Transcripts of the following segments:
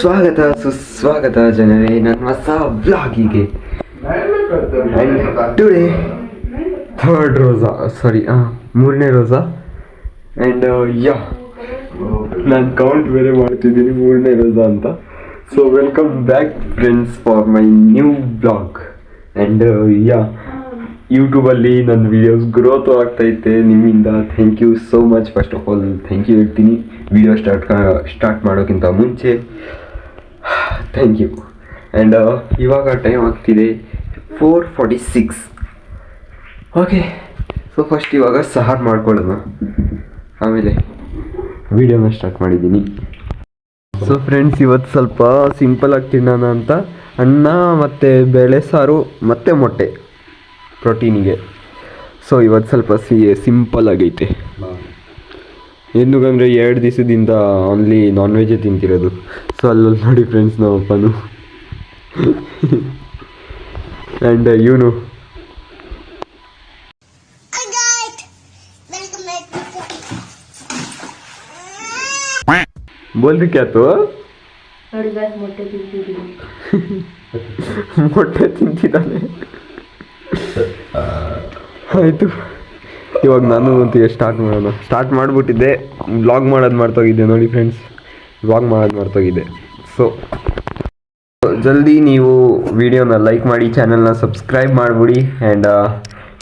ಸ್ವಾಗತ ಸುಸ್ವಾಗತ ಜನರೇ ನನ್ನ ಹೊಸ ವ್ಲಾಗಿಗೆ. ಟುಡೇ ಥರ್ಡ್ ರೋಸಾ, ಮೂರನೇ ರೋಸಾ. ಆ್ಯಂಡ್ ನಾನು ಕೌಂಟ್ ಬೇರೆ ಮಾಡ್ತಿದ್ದೀನಿ ಮೂರನೇ ರೋಸಾ ಅಂತ. So welcome back friends for my new blog. And ಯೂಟ್ಯೂಬಲ್ಲಿ ನನ್ನ ವೀಡಿಯೋಸ್ ಗ್ರೋತು ಆಗ್ತೈತೆ ನಿಮ್ಮಿಂದ. Thank you so much. First of all thank you ಹೇಳ್ತೀನಿ ವಿಡಿಯೋ ಸ್ಟಾರ್ಟ್ ಮಾಡೋಕ್ಕಿಂತ ಮುಂಚೆ. Thank you. ಆ್ಯಂಡ್ ಇವಾಗ ಟೈಮ್ ಆಗ್ತಿದೆ 4:46. ಓಕೆ, ಸೊ ಫಸ್ಟ್ ಇವಾಗ ಸಾರು ಮಾಡ್ಕೊಳ್ಳೋಣ, ಆಮೇಲೆ ವಿಡಿಯೋನ ಸ್ಟಾರ್ಟ್ ಮಾಡಿದ್ದೀನಿ. ಸೊ ಫ್ರೆಂಡ್ಸ್, ಇವತ್ತು ಸ್ವಲ್ಪ ಸಿಂಪಲಾಗಿ ತಿನ್ನೋಣ ಅಂತ ಅನ್ನ ಮತ್ತು ಬೇಳೆ ಸಾರು ಮತ್ತು ಮೊಟ್ಟೆ ಪ್ರೋಟೀನಿಗೆ. ಸೊ ಇವತ್ತು ಸ್ವಲ್ಪ ಸಿಂಪಲ್ ಆಗೈತೆ. ఎందుకంದ್ರೆ 2 ದಿವಸದಿಂದ ಓನ್ಲಿ ನಾನ್ ವೆಜ್ಜೇ ತಿಂತಿರೋದು. ಸೊ ಅಲ್ಲಲ್ಲಿ ನೋಡಿ ಫ್ರೆಂಡ್ಸ್, ನಮ್ಮ ಅಪ್ಪನು ಆ್ಯಂಡ್ ಇವನು ಬೋಲ್ರಿ ಕ್ಯಾತು ಮೊಟ್ಟೆ ತಿಂತಿದ್ದಾನೆ. ಆಯಿತು, ಇವಾಗ ನಾನು ಅಂತೀವಿ ಸ್ಟಾರ್ಟ್ ಮಾಡಿಬಿಟ್ಟಿದ್ದೆ. ವ್ಲಾಗ್ ಮಾಡೋದು ಮರ್ತೋಗಿದ್ದೆ ನೋಡಿ ಫ್ರೆಂಡ್ಸ್, ವ್ಲಾಗ್ ಮಾಡೋದು ಮರ್ತೋಗಿದ್ದೆ. ಸೊ ಜಲ್ದಿ ನೀವು ವಿಡಿಯೋನ ಲೈಕ್ ಮಾಡಿ, ಚಾನಲ್ನ ಸಬ್ಸ್ಕ್ರೈಬ್ ಮಾಡಿಬಿಡಿ. ಆ್ಯಂಡ್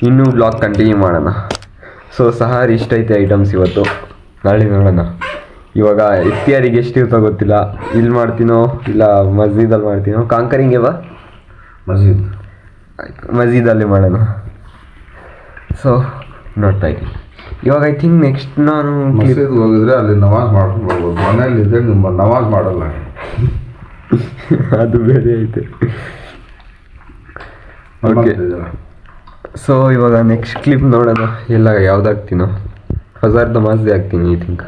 ಇನ್ನೂ ವ್ಲಾಗ್ ಕಂಟಿನ್ಯೂ ಮಾಡೋಣ. ಸೊ ಸಹಾರ ಇಷ್ಟ ಐತೆ ಐಟಮ್ಸ್ ಇವತ್ತು, ನಾಳೆ ನೋಡೋಣ. ಇವಾಗ ಇತ್ಯಾರಿಗೆ ಎಷ್ಟು ಇರ್ತಾ ಗೊತ್ತಿಲ್ಲ, ಇಲ್ಲಿ ಮಾಡ್ತೀನೋ ಇಲ್ಲ ಮಸ್ಜಿದಲ್ಲಿ ಮಾಡ್ತೀನೋ. ಕಾಂಕರಿಂಗ್ ಯಾವ ಮಸ್ಜಿದಲ್ಲಿ ಮಾಡೋಣ. ಸೊ ನೋಡ್ತಾ ಇದ್ದೀನಿ. ಇವಾಗ ಐ ಥಿಂಕ್ ನೆಕ್ಸ್ಟ್ ನಾನು ಮಸೀದಿಗೆ ಹೋಗಿದ್ರೆ ಅಲ್ಲಿ ನಮಾಜ್ ಮಾಡ್ಕೊಂಡು ಬರ್ಬೋದು. ಮನೇಲಿದ್ದರೆ ನಿಮ್ಮ ನಮಾಜ್ ಮಾಡಲ್ಲ, ಅದು ಬೇರೆ ಐತೆ. ಓಕೆ, ಸೊ ಇವಾಗ ನೆಕ್ಸ್ಟ್ ಕ್ಲಿಪ್ ನೋಡೋಣ. ಎಲ್ಲ ಯಾವ್ದಾಗ್ತೀನೋ, ಫಜಾರ್ ನಮಾಜ್ದೇ ಆಗ್ತೀನಿ I think.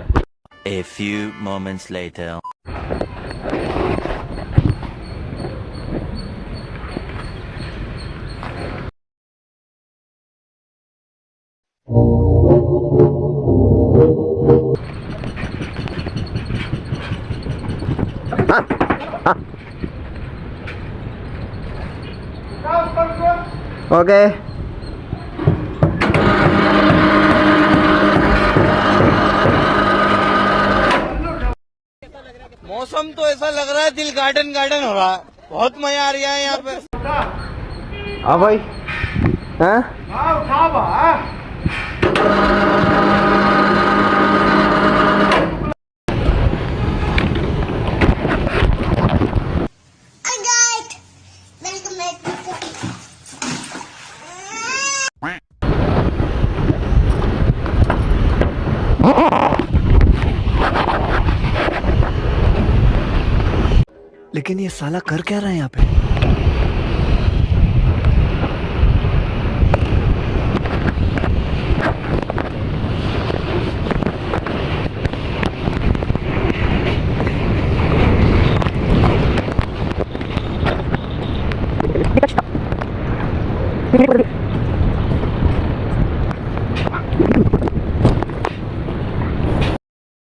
A few moments later. Okay. मौसम तो ऐसा लग रहा है दिल गार्डन गार्डन हो रहा है. बहुत मजा आ रहा है यहाँ पे. हाँ भाई, हाँ उठा बा लेकिन ये साला कर क्या रहा है यहाँ पे?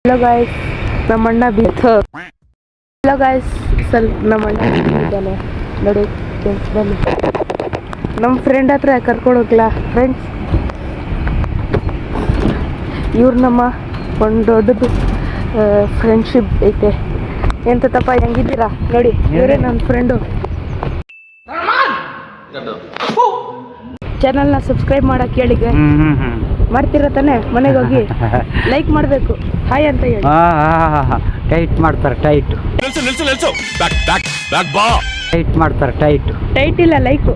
ಹಲೋ ಗಾಯ್ಸ್, ನಮ್ಮಣ್ಣ ಬಿತ್ತು. ಹಲೋ ಗಾಯ್ಸ್, ಸ್ವಲ್ಪ ನಮ್ಮಣ್ಣ ಇದ್ದಾನೆ ನೋಡಿ ಬನ್ನಿ. ನಮ್ಮ ಫ್ರೆಂಡ್ ಹತ್ರ ಕರ್ಕೊಂಡು ಹೋಗ್ಲಾ ಫ್ರೆಂಡ್ಸ್? ಇವ್ರು ನಮ್ಮ ಒಂದು ದೊಡ್ಡದು ಫ್ರೆಂಡ್ಶಿಪ್ ಐತೆ. ಎಂತ ತಪ್ಪ, ಹೆಂಗಿದ್ದೀರಾ ನೋಡಿ, ಇವರೇ ನನ್ನ ಫ್ರೆಂಡು. ಚಾನಲ್ನ ಸಬ್ಸ್ಕ್ರೈಬ್ ಮಾಡಕ್ಕೆ ಹೇಳಿ. ಮಾಡ್ತೀರ ತಾನೆ? ಮನೆಗೆ ಹೋಗಿ ಲೈಕ್ ಮಾಡಬೇಕು, ಹಾಯ್ ಅಂತ ಹೇಳಿ. ಟೈಟ್ ಮಾಡ್ತಾರೆ, ಟೈಟ್ ಮಾಡ್ತಾರೆ, ಟೈಟ್ ಇಲ್ಲ, ಲೈಕು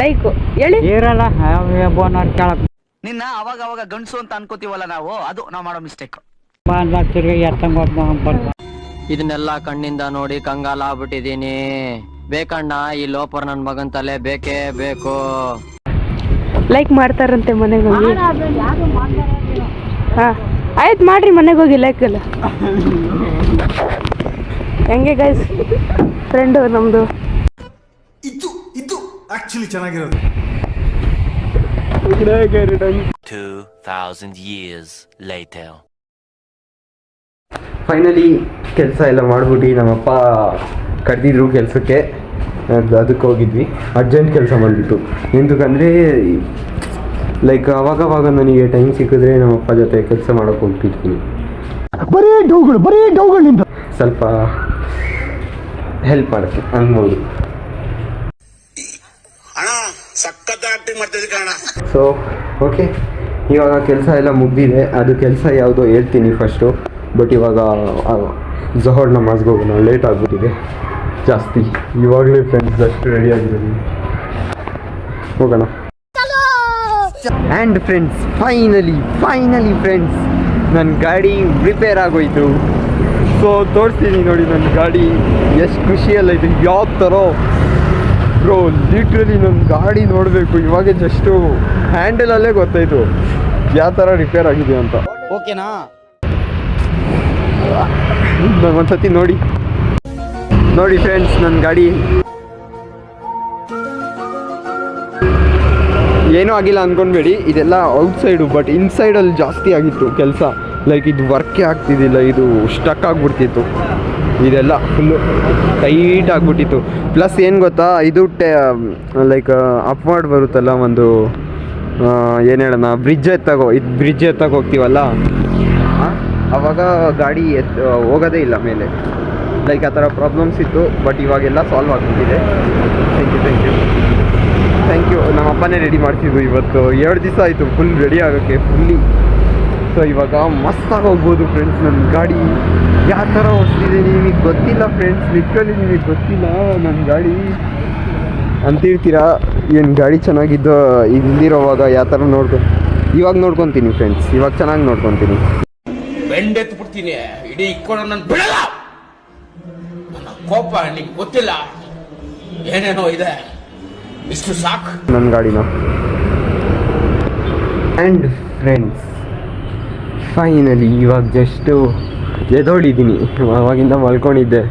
ಲೈಕು ಹೇಳಿ. ಇರಲ್ಲ ನಿನ್ನ ಅವಾಗ ಅವಾಗ ಗಂಡಸು ಅಂತ ಅನ್ಕೋತೀವಲ್ಲ ನಾವು, ಅದು ನಾವು ಮಾಡೋ ಮಿಸ್ಟೇಕ್. ಇದನ್ನೆಲ್ಲ ಕಣ್ಣಿಂದ ನೋಡಿ ಕಂಗಾಲ ಆಗ್ಬಿಟ್ಟಿದೀನಿ. ಬೇಕಣ್ಣ, ಈ ಲೋಪರ್ ನನ್ ಮಗನ್ ತಲೆ ಬೇಕೇ ಬೇಕು. ಲೈಕ್ ಮಾಡ್ತಾರಂತೆ ಮನೆಗೆ ಹೋಗಿ. ಹಾ ಆಯ್ತು, ಮಾಡ್ರಿ ಮನೆಗೆ ಹೋಗಿ ಲೈಕ್ ಎಲ್ಲ. ಹೆಂಗೆ ಗೈಸ್, ಫ್ರೆಂಡು ನಮ್ದು. ಇದು ಆಕ್ಚುಲಿ ಚೆನ್ನಾಗಿರೋದು. 2000 years later. ಫೈನಲಿ ಕೆಲಸ ಎಲ್ಲ ಮಾಡಿಬಿಟ್ಟು ನಮ್ಮಪ್ಪ ಕರೆದಿದ್ರು ಕೆಲಸಕ್ಕೆ, ಅದಕ್ಕೆ ಹೋಗಿದ್ವಿ. ಅರ್ಜೆಂಟ್ ಕೆಲಸ ಮಾಡಿಬಿಟ್ಟು, ಎಂತಕ್ಕಂದರೆ ಲೈಕ್ ಅವಾಗವಾಗ ನನಗೆ ಟೈಮ್ ಸಿಕ್ಕಿದ್ರೆ ನಮ್ಮಪ್ಪ ಜೊತೆ ಕೆಲಸ ಮಾಡೋಕ್ಕೆ ಹೋಗ್ತಿರ್ತೀನಿ. ಬರೀ ಡೌಗಳಿಂದ ಸ್ವಲ್ಪ ಹೆಲ್ಪ್ ಮಾಡೋಕ್ಕೆ ಅನ್ಬೋದು. ಸೊ ಓಕೆ, ಇವಾಗ ಕೆಲಸ ಎಲ್ಲ ಮುಗಿದಿದೆ. ಅದು ಕೆಲಸ ಯಾವುದೋ ಹೇಳ್ತೀನಿ ಫಸ್ಟು. ಬಟ್ ಇವಾಗ ಝಹರ್ ನಮಾಜ್ಗೆ ಹೋಗೋಣ, ಲೇಟ್ ಆಗಿಬಿಟ್ಟಿದೆ ಜಾಸ್ತಿ. ಇವಾಗಲೇ ಫ್ರೆಂಡ್ಸ್ ಅಷ್ಟು ರೆಡಿ ಆಗಿದ್ದೀನಿ, ಹೋಗೋಣ. ಆ್ಯಂಡ್ ಫ್ರೆಂಡ್ಸ್ ಫೈನಲಿ ಫ್ರೆಂಡ್ಸ್ ನನ್ನ ಗಾಡಿ ರಿಪೇರ್ ಆಗೋಯ್ತು. ಸೊ ತೋರಿಸ್ತೀನಿ ನೋಡಿ ನನ್ನ ಗಾಡಿ ಎಷ್ಟು ಖುಷಿಯಲ್ಲೈತೆ. ಯಾವ ಥರ ಬ್ರೋ, ಲಿಟ್ರಲಿ ನನ್ನ ಗಾಡಿ ನೋಡಬೇಕು. ಇವಾಗ ಜಸ್ಟು ಹ್ಯಾಂಡಲಲ್ಲೇ ಗೊತ್ತಾಯಿತು ಯಾವ ಥರ ರಿಪೇರ್ ಆಗಿದೆ ಅಂತ. ಓಕೆನಾ? ಒಂದ್ಸತಿ ನೋಡಿ ಫ್ರೆಂಡ್ಸ್ ನನ್ನ ಗಾಡಿ ಏನೂ ಆಗಿಲ್ಲ ಅಂದ್ಕೊಳ್ಬೇಡಿ. ಇದೆಲ್ಲ ಔಟ್ಸೈಡು, ಬಟ್ ಇನ್ಸೈಡಲ್ಲಿ ಜಾಸ್ತಿ ಆಗಿತ್ತು ಕೆಲಸ. ಲೈಕ್ ಇದು ವರ್ಕೇ ಆಗ್ತಿದ್ದಿಲ್ಲ, ಇದು ಸ್ಟಕ್ ಆಗಿಬಿಡ್ತಿತ್ತು. ಇದೆಲ್ಲ ಫುಲ್ಲು ಟೈಟ್ ಆಗಿಬಿಟ್ಟಿತ್ತು. ಪ್ಲಸ್ ಏನು ಗೊತ್ತಾ, ಇದು ಲೈಕ್ ಅಪ್ವರ್ಡ್ ಬರುತ್ತಲ್ಲ, ಒಂದು ಏನು ಹೇಳೋಣ, ಬ್ರಿಡ್ಜ್ ಎತ್ತಾಗ ಹೋಗ್ತೀವಲ್ಲ, ಆವಾಗ ಗಾಡಿ ಹೋಗೋದೇ ಇಲ್ಲ ಮೇಲೆ. ಲೈಕ್ ಆ ಥರ ಪ್ರಾಬ್ಲಮ್ಸ್ ಇತ್ತು. ಬಟ್ ಇವಾಗೆಲ್ಲ ಸಾಲ್ವ್ ಆಗಿಬಿಟ್ಟಿದೆ. Thank you. ನಮ್ಮ ಅಪ್ಪನೇ ರೆಡಿ ಮಾಡ್ತಿದ್ವು ಇವತ್ತು. 2 ದಿವಸ ಆಯಿತು ಫುಲ್ ರೆಡಿ ಆಗೋಕ್ಕೆ ಫುಲ್ಲಿ. ಸೊ ಇವಾಗ ಮಸ್ತಾಗಿ ಹೋಗ್ಬೋದು ಫ್ರೆಂಡ್ಸ್. ನನ್ನ ಗಾಡಿ ಯಾವ ಥರ ಓಡಿಸ್ತಿದೆ ನಿಮಗೆ ಗೊತ್ತಿಲ್ಲ ಫ್ರೆಂಡ್ಸ್, ಲಿಟ್ರಲಿ ನಿಮಗೆ ಗೊತ್ತಿಲ್ಲ. ನನ್ನ ಗಾಡಿ ಅಂತಿರ್ತೀರಾ, ಏನು ಗಾಡಿ ಚೆನ್ನಾಗಿದ್ದು ಇಲ್ದಿರೋವಾಗ ಯಾವ ಥರ ಇವಾಗ ನೋಡ್ಕೊತೀನಿ ಫ್ರೆಂಡ್ಸ್. ಇವಾಗ ಚೆನ್ನಾಗಿ ನೋಡ್ಕೊತೀನಿ. ಬೆಂಡೆತ್ತು ಬಿಡ್ತೀನಿ, ಇಡೀ ಇಕ್ಕೊಂಡು ನನ್ನ ಬಿಡಲ್ಲ. ನನ್ನ ಕೋಪ ನಿಂಗೆ ಗೊತ್ತಿಲ್ಲ, ಏನೇನೋ ಇದೆ, ಇಷ್ಟು ಸಾಕು ನನ್ನ ಗಾಡಿನ. ಆ್ಯಂಡ್ ಫ್ರೆಂಡ್ಸ್ ಫೈನಲಿ ಇವಾಗ ಜಸ್ಟು ಎದೋಡಿದ್ದೀನಿ. ಅವಾಗಿಂದ ಮಲ್ಕೊಂಡಿದ್ದೆ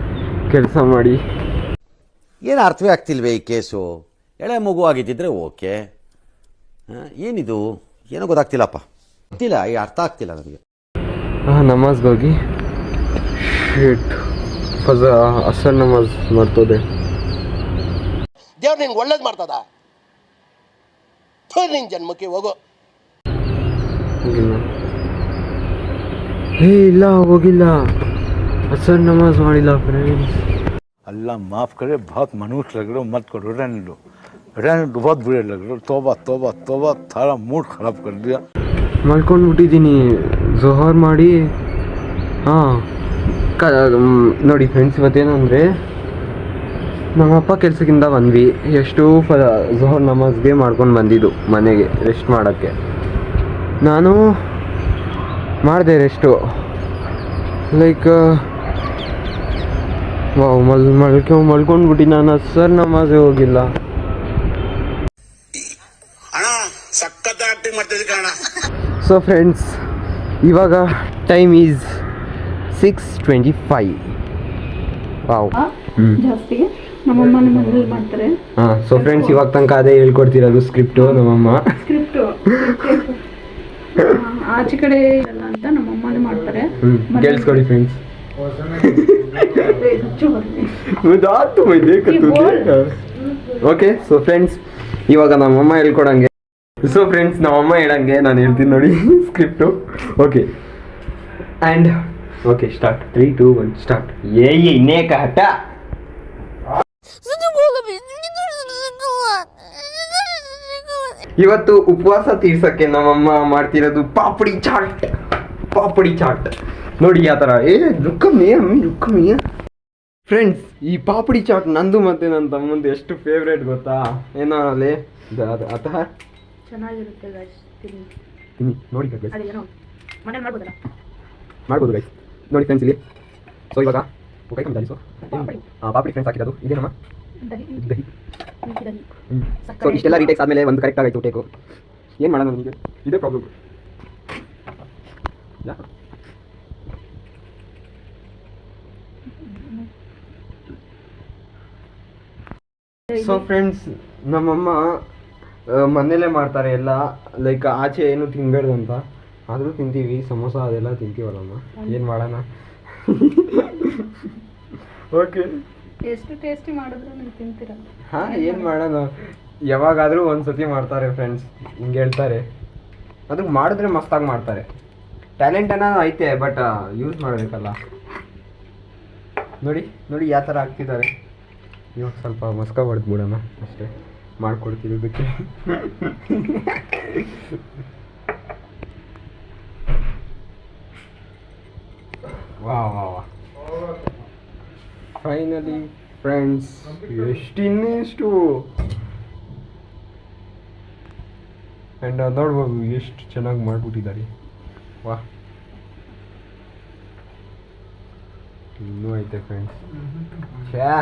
ಕೆಲಸ ಮಾಡಿ. ಏನು ಅರ್ಥವೇ ಆಗ್ತಿಲ್ವೇ ಈ ಕೇಸು? ಎಳೆ ಮಗು ಆಗಿದ್ದಿದ್ರೆ ಓಕೆ, ಏನಿದು ಏನೋ ಗೊತ್ತಾಗ್ತಿಲ್ಲಪ್ಪ, ಗೊತ್ತಿಲ್ಲ, ಈ ಅರ್ಥ ಆಗ್ತಿಲ್ಲ ನನಗೆ. ನಮಾಜ್ಗೆ ಹೋಗಿ ಅಸರ್ ನಮಾಜ್ ಮಾಡ್ತೋದೆ. ದೇವ್ರು ನಿನ್ಗೆ ಒಳ್ಳೇದು ಮಾಡ್ತದ, ನಿನ್ ಜನ್ಮಕ್ಕೆ ಹೋಗೋ. ಇಲ್ಲ ಹೋಗಿಲ್ಲ, ಅಸರ್ ನಮಾಜ್ ಮಾಡಿಲ್ಲ ಫ್ರೆಂಡ್ಸ್. अल्लाह माफ़ करे, बहुत मनुष्य लग रहे हो, मत करो, रहने दो, बहुत बुरे लग रहे हो. तौबा तौबा तौबा, थारा मूड ख़राब कर दिया. ಮಲ್ಕೊಂಡ್ಬಿಟ್ಟಿದ್ದೀನಿ ಝೊಹರ್ ಮಾಡಿ. ನೋಡಿ ಫ್ರೆಂಡ್ಸ್, ಇವತ್ತೇನಂದರೆ ನಮ್ಮಪ್ಪ ಕೆಲಸಕ್ಕಿಂತ ಬಂದ್ವಿ. ಎಷ್ಟು ಝೊಹರ್ ನಮಾಜ್ಗೆ ಮಾಡ್ಕೊಂಡು ಬಂದಿದ್ದು ಮನೆಗೆ ರೆಸ್ಟ್ ಮಾಡೋಕ್ಕೆ. ನಾನು ಮಾಡಿದೆ ರೆಸ್ಟು. ಲೈಕ್ ವಾವ್, ಮಲ್ಕೊಂಡ್ಬಿಟ್ಟು ನಾನು ಸರ್ ನಮಾಜೇ ಹೋಗಿಲ್ಲ. ಸೊ ಫ್ರೆಂಡ್ಸ್, ಇವಾಗ ಟೈಮ್ ಈಸ್ 6:25. ವಾವ್. ಜಾಸ್ತಿಗೆ ನಮ್ಮಮ್ಮನ ಮನೇಲಿ ಮಾಡ್ತಾರೆ. ಸೊ ಫ್ರೆಂಡ್ಸ್, ಇವಾಗ ತನಕ ಅದೇ ಹೇಳ್ಕೊಡ್ತಿರೋದು ಸ್ಕ್ರಿಪ್ಟು ನಮ್ಮಮ್ಮ. ಸ್ಕ್ರಿಪ್ಟು ಆಚೆ ಕಡೆ ಇರಲ್ಲ ಅಂತ ನಮ್ಮಮ್ಮನೇ ಮಾಡ್ತಾರೆ. ಕೇಳಿಸ್ಕೊಡಿ ಫ್ರೆಂಡ್ಸ್. ಓಕೆ. ಸೊ ಫ್ರೆಂಡ್ಸ್, ಇವಾಗ ನಮ್ಮಮ್ಮ ಹೇಳ್ಕೊಡಂಗೆ. ಸೊ ಫ್ರೆಂಡ್ಸ್, ನಮ್ಮಮ್ಮ ಹೇಳಂಗೆ ನಾನು ಹೇಳ್ತೀನಿ ನೋಡಿ script. Okay, and okay, start. 3, 2, 1 start. ಇನ್ನೇ ಹಠ. ಇವತ್ತು ಉಪವಾಸ ತೀರ್ಸಕ್ಕೆ ನಮ್ಮಮ್ಮ ಮಾಡ್ತಿರೋದು ಪಾಪಡಿ ಚಾಟ್. ನೋಡಿ ಯಾವ ಥರ. ರುಕ್ಕಮಿಯ ಫ್ರೆಂಡ್ಸ್, ಈ ಪಾಪಡಿ ಚಾಟ್ ನಂದು ಮತ್ತೆ ನನ್ನ ತಮ್ಮಂದು ಎಷ್ಟು ಫೇವ್ರೇಟ್ ಗೊತ್ತಾ? ಏನೋ ಅಲ್ಲಿ ಅಥವಾ ಚೆನ್ನಾಗಿರುತ್ತೆ ಗೈಸ್, ತಿನ್ನಿ ನೋಡಿ ಗೈಸ್. ಮನೇಲಿ ಮಾಡ್ಬೋದು ಗೈಸ್. ನೋಡಿ ಫ್ರೆಂಡ್ಸ್, ಇಲ್ಲಿ ಸೊ ಇವಾಗ ಕೈ ಕಮ್ಮಿ. ಸೊ ಪಾಪಡಿ ಫ್ರೆಂಡ್ಸ್ ಹಾಕಿರೋದು ಇದೇನಮ್ಮ, ದಹಿ. ಸೊ ಇಷ್ಟೆಲ್ಲ ರೀಟೇಕ್ಸ್ ಆದಮೇಲೆ ಒಂದು ಕರೆಕ್ಟ್ ಆಗಾಯ್ತು ಟೇಕು. ಏನು ಮಾಡೋಣ, ನನಗೆ ಇದೇ ಪ್ರಾಬ್ಲಮ್. ಸೊ ಫ್ರೆಂಡ್ಸ್, ನಮ್ಮಮ್ಮ ಮನೇಲೇ ಮಾಡ್ತಾರೆ ಎಲ್ಲ. ಲೈಕ್ ಆಚೆ ಏನು ತಿನ್ಬೇಡ್ದು ಅಂತ, ಆದರೂ ತಿಂತೀವಿ. ಸಮೋಸ ಅದೆಲ್ಲ ತಿಂತೀವಲ್ಲಮ್ಮ, ಏನು ಮಾಡೋಣ. ಓಕೆ ಎಷ್ಟು ಟೇಸ್ಟಿ ಮಾಡಿದ್ರು ನೀವು ತಿಂತೀರಾ? ಹಾಂ ಏನು ಮಾಡೋಣ, ಯಾವಾಗಾದರೂ ಒಂದು ಸತಿ ಮಾಡ್ತಾರೆ ಫ್ರೆಂಡ್ಸ್, ಹಿಂಗೆ ಹೇಳ್ತಾರೆ. ಅದು ಮಾಡಿದ್ರೆ ಮಸ್ತಾಗಿ ಮಾಡ್ತಾರೆ. ಟ್ಯಾಲೆಂಟ್ ಏನೋ ಐತೆ, ಬಟ್ ಯೂಸ್ ಮಾಡಬೇಕಲ್ಲ. ನೋಡಿ ನೋಡಿ ಯಾವ ಥರ ಆಗ್ತಿದ್ದಾರೆ. ಇವಾಗ ಸ್ವಲ್ಪ ಮಸ್ಕ ಹೊಡೆದ್ಬಿಡೋಣ ಅಷ್ಟೇ, ಮಾಡಿಕೊಡ್ತಿರೋದಕ್ಕೆ. ವಾ ವಾ ವಾ, ಫೈನಲಿ ಫ್ರೆಂಡ್ಸ್, ಇನ್ನೆಷ್ಟು ಆ್ಯಂಡ್ ನೋಡ್ಬೋದು ಎಷ್ಟು ಚೆನ್ನಾಗಿ ಮಾಡಿಬಿಟ್ಟಿದ್ದಾರೆ. ವಾ, ಇನ್ನೂ ಐತೆ ಫ್ರೆಂಡ್ಸ್. ಶ್ಯಾ,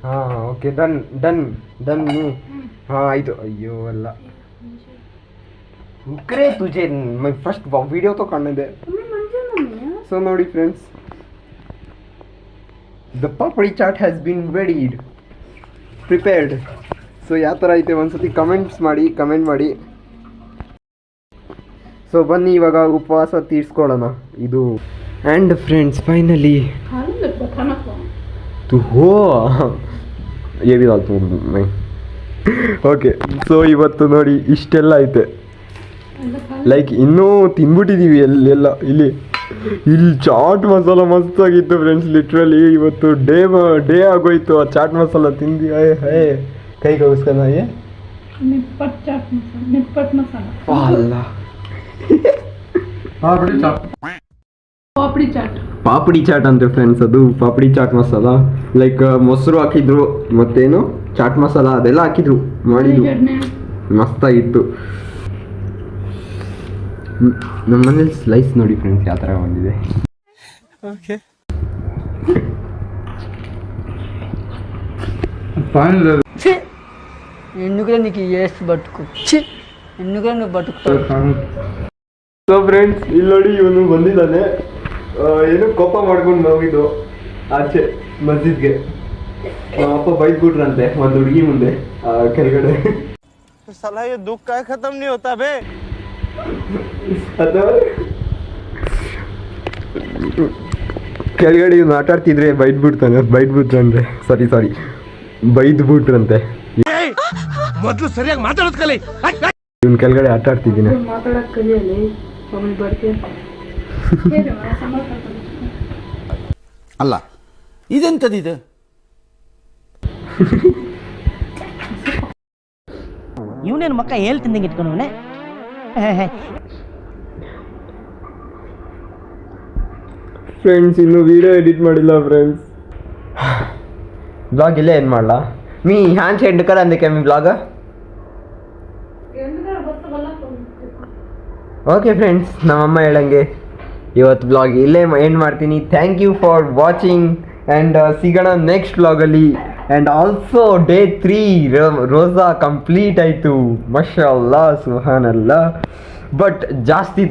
ಹಾಂ ಓಕೆ, ಡನ್ ಡನ್ ಡನ್. ಹಾಂ ಆಯಿತು. ಅಯ್ಯೋ ಅಲ್ಲ, ಉಕ್ರೆ ತುಜೆ ಫಸ್ಟ್ ವಿಡಿಯೋ तो करने दे. ಸೊ ನೋಡಿ friends, the papdi chaat has been readied, prepared. So ಯಾವ ಥರ ಐತೆ ಒಂದ್ಸತಿ ಕಮೆಂಟ್ ಮಾಡಿ. ಸೊ ಬನ್ನಿ ಇವಾಗ ಉಪವಾಸ ತೀರ್ಸ್ಕೊಳ್ಳೋಣ. ಇದು ಆ್ಯಂಡ್ ಫ್ರೆಂಡ್ಸ್ ಫೈನಲಿ तू हो ये भी बात नहीं. ಓಕೆ, ಸೊ ಇವತ್ತು ನೋಡಿ ಇಷ್ಟೆಲ್ಲ ಐತೆ. ಲೈಕ್ ಇನ್ನೂ ತಿಂದ್ಬಿಟ್ಟಿದ್ದೀವಿ ಎಲ್ಲೆಲ್ಲ. ಇಲ್ಲಿ ಚಾಟ್ ಮಸಾಲ ಮಸ್ತಾಗಿತ್ತು ಫ್ರೆಂಡ್ಸ್. ಲಿಟ್ರಲಿ ಇವತ್ತು ಡೇ ಆಗೋಯ್ತು ಆ ಚಾಟ್ ಮಸಾಲ ತಿಂದು. ಹೇ ಕೈಗೆ ಹೋಗಿಸ್ಕೊಂಡ ಅಲ್ಲ ಪಾಪಡಿ ಚಾಟ್ ಅಂತೆ ಫ್ರೆಂಡ್ಸ್. ಅದು ಪಾಪಡಿ ಚಾಟ್ ಮಸಾಲ, ಲೈಕ್ ಮೊಸರು ಹಾಕಿದ್ರು, ಮತ್ತೇನು ಚಾಟ್ ಮಸಾಲ ಅದೆಲ್ಲ ಹಾಕಿದ್ರು, ಮಾಡಿದ್ರು, ಮಸ್ತಾಗಿತ್ತು. ನಮ್ಮ ಮನೇಲಿ ಸ್ಲೈಸ್ ನೋಡಿ ಫ್ರೆಂಡ್ಸ್ ಯಾವ ಥರ ಬಂದಿದೆ. ಓಕೆ, ఎందుకురా నీకు ఏసు బతుకు ఎందుకురా నువ్వు బతుకు. ಸೊ ಫ್ರೆಂಡ್ಸ್ ಇಲ್ಲಿ ನೋಡಿ, ಇವನು ಬಂದಿದ್ದಾನೆ. ಏನೋ ಕೋಪ ಮಾಡ್ಕೊಂಡು ಹೋಗಿದ್ದು ಆಚೆ ಮಸ್ಜಿದ್ಗೆ. ನಮ್ಮ ಅಪ್ಪ ಬೈದ್ಬಿಟ್ರಂತೆ ಒಂದು ಹುಡುಗಿ ಮುಂದೆ ಕೆಳಗಡೆ. ದುಃಖ ಖತಮ್ ನೀ ಹೋತಾ ಬೇ. ಕೆಳಗಡೆ ಇವನು ಆಟ ಆಡ್ತಿದ್ರೆ ಬೈದ್ಬಿಟ್ರಂತೆ. ಸಾರಿ ಬೈದ್ಬಿಟ್ರಂತೆ. ಮೊದಲು ಸರಿಯಾಗಿ ಮಾತಾಡೋದು ಕಲಿ. ಇವನ್ ಕೆಳಗಡೆ ಆಟ ಆಡ್ತಿದ್ದೀನಿ. ಅಲ್ಲ ಇದೆಂಥದ್ದಿದೆ? ಇವನೇನು ಮಕ್ಕ ಹೇಳ್ತಿದ್ದಂಗೆ ಇಟ್ಕೊಂಡವನೇ. ಫ್ರೆಂಡ್ಸ್ ಇನ್ನು ವಿಡಿಯೋ ಎಡಿಟ್ ಮಾಡಿಲ್ಲ ಫ್ರೆಂಡ್ಸ್. ಬ್ಲಾಗ್ ಇಲ್ಲೇ ಏನು ಮಾಡಲ मी ह्यान सेंड कर अंदके मी ब्लॉग. ಓಕೆ ಫ್ರೆಂಡ್ಸ್, ನಮ್ಮಮ್ಮ ಹೇಳಂಗೆ ಇವತ್ತು ಬ್ಲಾಗ್ ಇಲ್ಲೇ ಎಂಡ್ ಮಾಡ್ತೀನಿ. Thank you for watching and ಸಿಗೋಣ ನೆಕ್ಸ್ಟ್ ಬ್ಲಾಗಲ್ಲಿ. ಆ್ಯಂಡ್ ಆಲ್ಸೋ ಡೇ 3 ರೋಜಾ ಕಂಪ್ಲೀಟ್ ಆಯಿತು. ಮಾಷಾಅಲ್ಲಾ ಸುಬ್ಹಾನಲ್ಲಾ. ಬಟ್ ಜಾಸ್ತಿ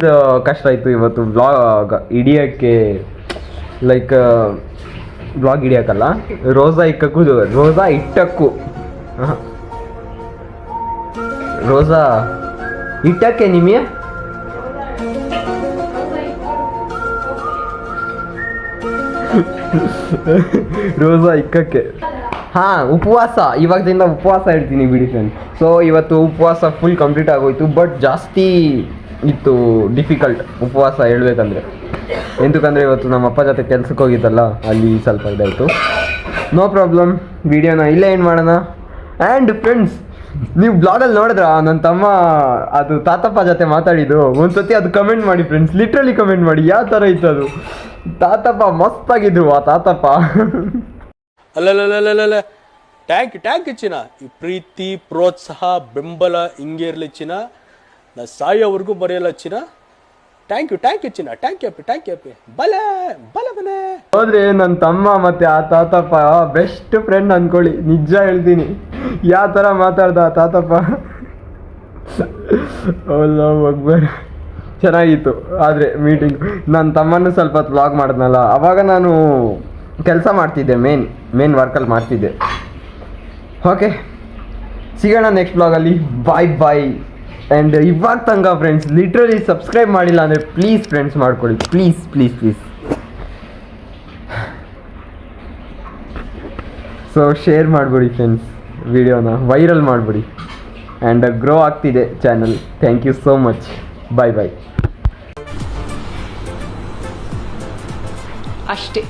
ಕಷ್ಟ ಆಯಿತು ಇವತ್ತು ಬ್ಲಾಗ್ ಹಿಡಿಯೋಕ್ಕೆ. ಲೈಕ್ ಬ್ಲಾಗ್ ಹಿಡಿಯೋಕ್ಕಲ್ಲ, ರೋಜಾ ಇಟ್ಟಕ್ಕೂ ರೋಜಾ ಇಟ್ಟಕ್ಕೆ ನಿಮಗೆ ರೋಜಾ ಇಕ್ಕಕ್ಕೆ. ಹಾಂ, ಉಪವಾಸ ಇವಾಗದಿಂದ ಉಪವಾಸ ಇಡ್ತೀನಿ ಬಿಡಿ ಫ್ರೆಂಡ್ಸ್. ಸೊ ಇವತ್ತು ಉಪವಾಸ ಫುಲ್ ಕಂಪ್ಲೀಟ್ ಆಗೋಯ್ತು. ಬಟ್ ಜಾಸ್ತಿ ಇತ್ತು ಡಿಫಿಕಲ್ಟ್ ಉಪವಾಸ ಹೇಳ್ಬೇಕಂದ್ರೆ. ಎಂತಕ್ಕಂದರೆ ಇವತ್ತು ನಮ್ಮ ಅಪ್ಪ ಜೊತೆ ಕೆಲ್ಸಕ್ಕೆ ಹೋಗಿದ್ದಲ್ಲ, ಅಲ್ಲಿ ಸ್ವಲ್ಪ ಇದಾಯಿತು. ನೋ ಪ್ರಾಬ್ಲಮ್, ವಿಡಿಯೋನ ಇಲ್ಲೇ ಏನು ಮಾಡೋಣ. ಆ್ಯಂಡ್ ಫ್ರೆಂಡ್ಸ್, ನೀವು ಬ್ಲಾಗಲ್ಲಿ ನೋಡಿದ್ರ ನನ್ನ ತಮ್ಮ ಅದು ತಾತಪ್ಪ ಜೊತೆ ಮಾತಾಡಿದ್ದು, ಒಂದ್ಸತಿ ಅದು ಕಮೆಂಟ್ ಮಾಡಿ ಫ್ರೆಂಡ್ಸ್, ಲಿಟ್ರಲಿ ಕಮೆಂಟ್ ಮಾಡಿ ಯಾವ ಥರ ಇತ್ತು ಅದು. ತಾತಪ್ಪ ಮಸ್ತಾಗಿದ್ರು ಆ ತಾತಪ್ಪ. ಅಲ್ಲಲ್ಲ ಟ್ಯಾಂಕ್ ಚಿನ್ನ, ಈ ಪ್ರೀತಿ ಪ್ರೋತ್ಸಾಹ ಬೆಂಬಲ ಹಿಂಗೆ ಇರಲಿ ಚಿನ್ನ, ನಾ ಸಾಯೋವರೆಗೂ ಬರೆಯಲ್ಲ ಚಿನ್ನ. ಥ್ಯಾಂಕ್ ಯು ಚಿನ್ನ, ಥ್ಯಾಂಕ್ ಯು ಬಲೆ ಹೋದ್ರೆ ನನ್ನ ತಮ್ಮ ಮತ್ತೆ ಆ ತಾತಪ್ಪ ಬೆಸ್ಟ್ ಫ್ರೆಂಡ್ ಅನ್ಕೊಳ್ಳಿ. ನಿಜ ಹೇಳ್ತೀನಿ, ಯಾವ ಥರ ಮಾತಾಡ್ದ ಆ ತಾತಪ್ಪ. ಅಕ್ಬರ್ ಚೆನ್ನಾಗಿತ್ತು. ಆದರೆ ಮೀಟಿಂಗ್ ನನ್ನ ತಮ್ಮನೂ ಸ್ವಲ್ಪ ಹೊತ್ತು ವ್ಲಾಗ್ ಮಾಡಿದ್ನಲ್ಲ, ಅವಾಗ ನಾನು ಕೆಲಸ ಮಾಡ್ತಿದ್ದೆ, ಮೇನ್ ವರ್ಕಲ್ಲಿ ಮಾಡ್ತಿದ್ದೆ. ಓಕೆ, ಸಿಗೋಣ ನೆಕ್ಸ್ಟ್ ಬ್ಲಾಗಲ್ಲಿ. ಬಾಯ್. ಆ್ಯಂಡ್ ಇವಾಗ ತನಕ ಫ್ರೆಂಡ್ಸ್ ಲಿಟ್ರಲಿ ಸಬ್ಸ್ಕ್ರೈಬ್ ಮಾಡಿಲ್ಲ ಅಂದರೆ ಪ್ಲೀಸ್ ಫ್ರೆಂಡ್ಸ್ ಮಾಡ್ಕೊಳ್ಳಿ, please please please. So share ಮಾಡಿಬಿಡಿ ಫ್ರೆಂಡ್ಸ್, ವಿಡಿಯೋನ ವೈರಲ್ ಮಾಡಿಬಿಡಿ. ಆ್ಯಂಡ್ ಗ್ರೋ ಆಗ್ತಿದೆ channel. Thank you so much. Bye bye. ಅಷ್ಟೇ.